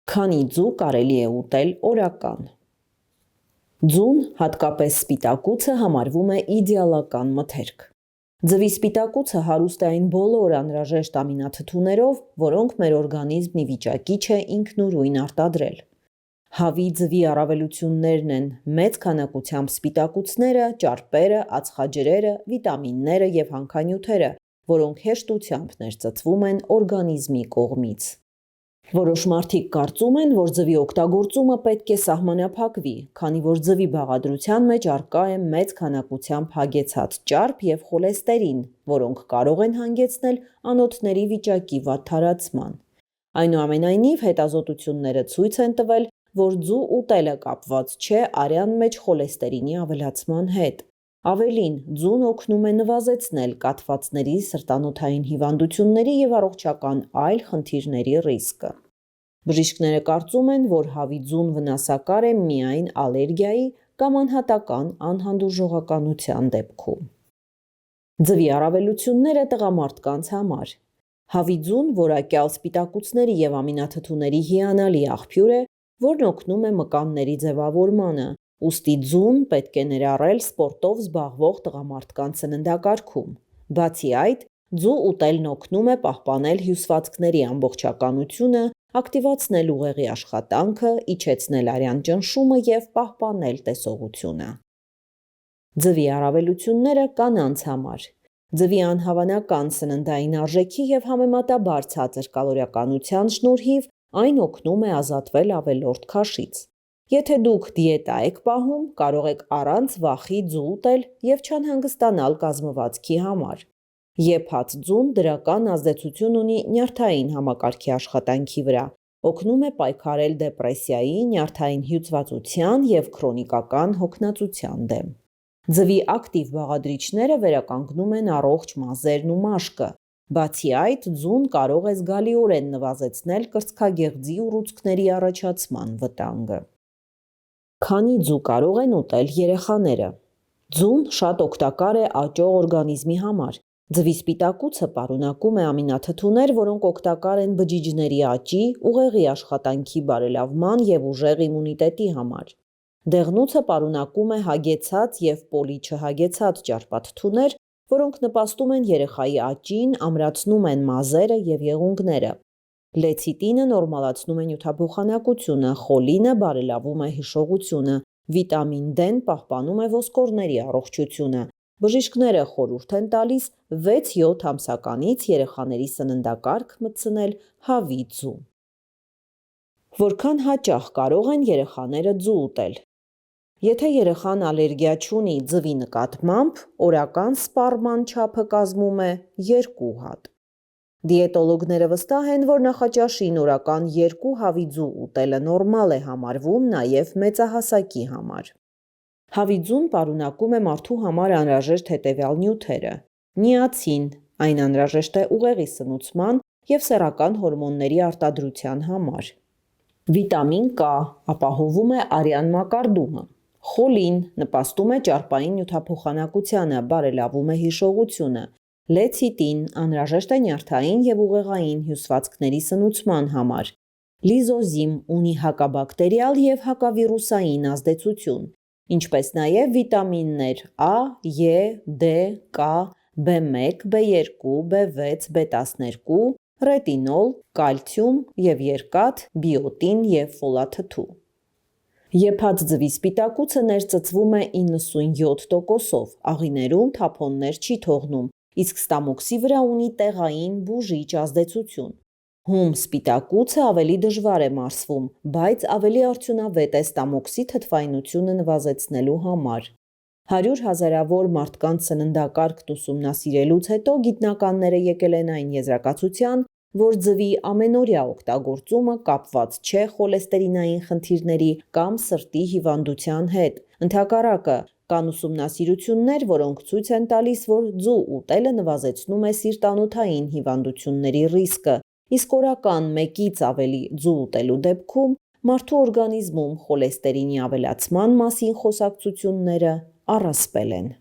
Քանի ձու կարելի է ուտել օրական։ Ձուն, հատկապես սպիտակուցը, համարվում է իդեալական մթերք։ Ձվի սպիտակուցը հարուստ է այն բոլոր անհրաժեշտ ամինաթթուներով, որոնք մեր օրգանիզմն ի վիճակի չէ ինքնուրույն արտադրել։ Հավի ձվի առավելություններն են մեծ քանակությամբ սպիտակուցները, ճարպերը, ածխաջրերը, վիտամինները և հանքանյութերը, որոնք հեշտությամբ ներծծվում են օրգանիզմի կողմից։ Որոշ մարդիկ կարծում են, որ ձվի օգտագործումը պետք է սահմանափակվի, քանի որ ձվի բաղադրության մեջ առկա է մեծ քանակությամբ հագեցած ճարպ և խոլեստերին, որոնք կարող են հանգեցնել անոթների վիճակի վատթարացման։ Այնուամենայնիվ, հետազոտությունները ցույց են տվել, որ ձու ուտելը կապված չէ արյան մեջ խոլեստերինի ավելացման հետ։ Ավելին, ձուն օգնում է նվազեցնել կաթվածների, սրտանոթային հիվանդությունների և առողջական այլ խնդիրների ռիսկը։ Բժիշկները կարծում են, որ հավի ձուն վնասակար է միայն ալերգիայի կամ անհատական անհանդուրժողականության դեպքում։ Ձվի առավելությունները տղամարդկանց համար։ Հավի ձուն որակյալ սպիտակուցների և ամինաթթուների հիանալի աղբյուր է, որն օգնում է մկանների ձևավորմանը, ուստի ձուն պետք է ներառել սպորտով զբաղվող տղամարդկանց սննդակարգում։ Բացի այդ, ձու ուտելն օգնում է պահպանել հյուսվածքների ամբողջականությունը, ակտիվացնել ուղեղի աշխատանքը, իջեցնել արյան ճնշումը և պահպանել տեսողությունը։ Ձվի առավելությունները կանանց համար։ Ձվի անհավանական սննդային արժեքի և համեմատաբար ցածր կալորիականության շնորհիվ այն օգնում է ազատվել ավելորդ քաշից։ Եթե դուք դիետա եք պահում, կարող եք առանց վախի ձու ուտել և չանհանգստանալ կազմվածքի համար։ Եփած ձուն դրական ազդեցություն ունի նյարդային համակարգի աշխատանքի վրա, օգնում է պայքարել դեպրեսիայի, նյարդային հյուծվածության և քրոնիկական հոգնածության դեմ։ Ձվի ակտիվ բաղադրիչները վերականգնում են առողջ մազերն ու մաշկը։ Բացի այդ, ձուն կարող է զգալիորեն նվազեցնել կրծքագեղձի ուռուցքների առաջացման վտանգը։ Քանի ձու կարող են ուտել երեխաները։ Ձուն շատ օգտակար է աճող օրգանիզմի համար։ Ձվի սպիտակուցը պարունակում է ամինաթթուներ, որոնք օգտակար են բջիջների աճի, ուղեղի աշխատանքի բարելավման և ուժեղ իմունիտետի համար։ Դեղնուցը պարունակում է հագեցած և պոլիչհագեցած ճարպաթթուներ, որոնք նպաստում են երեխայի աճին, ամրացնում են մազերը և եղունգները։ Լեցիտինը նորմալացնում է նյութափոխանակությունը, խոլինը բարելավում է հիշողությունը, վիտամին D-ն պահպանում է ոսկորների առողջությունը։ Բժիշկները խորհուրդ են տալիս 6-7 ամսականից երեխաների սննդակարգ մտցնել հավի ձու։ Որքան հաճախ կարող են երեխաները ձու ուտել։ Եթե երեխան ալերգիա չունի ձվի նկատմամբ, օրական սպառման չափը կազմում է 2 հատ։ Դիետոլոգները վստահ են, որ նախաճաշին օրական 2 հավի ձու ուտելը նորմալ է համարվում նաև մեծահասակի համար։ Հավի ձուն պարունակում է մարդու համար անհրաժեշտ հետևյալ նյութերը. նիացին, այն անհրաժեշտ է ուղեղի սնուցման և սեռական հորմոնների արտադրության համար։ Վիտամին K ապահովում է արյան մակարդումը։ Խոլին նպաստում է ճարպային նյութափոխանակությանը, բարելավում է հիշողությունը։ Լեցիտին անհրաժեշտ է նյարդային և ուղեղային հյուսվածքների սնուցման համար։ Լիզոզիմ ունի հակաբակտերիալ և հակավիրուսային ազդեցություն, ինչպես նաև վիտամիններ A, E, D, K, B1, B2, B6, B12, ռետինոլ, կալցիում և երկաթ, բիոտին և ֆոլաթթու։ Եփած ձվի սպիտակուցը ներծծվում է 97%-ով, աղիներում թափոններ չի թողնում, իսկ ստամոքսի վրա ունի տեղային բուժիչ ազդեցություն։ Հում սպիտակուցը ավելի դժվար է մարսվում, բայց ավելի արդյունավետ է ստամոքսի թթվայնությունը նվազեցնելու համար։ 100 հազարավոր մարդկանց սննդակարգն ուսումնասիրելուց հետո գիտնականները եկել են այն եզրակացության, որ ձվի ամենօրյա օգտագործումը կապված չէ խոլեստերինային խնդիրների կամ սրտի հիվանդության հետ։ Ընդհակառակը, կան ուսումնասիրություններ, որոնք ցույց են տալիս, որ ձու ուտելը նվազեցնում է սիրտանոթային հիվանդությունների ռիսկը, իսկ օրական 1-ից ավելի ձու ուտելու դեպքում մարդու օրգանիզմում խոլեստերինի ավելացման մասին խոսակցությունները առասպել են։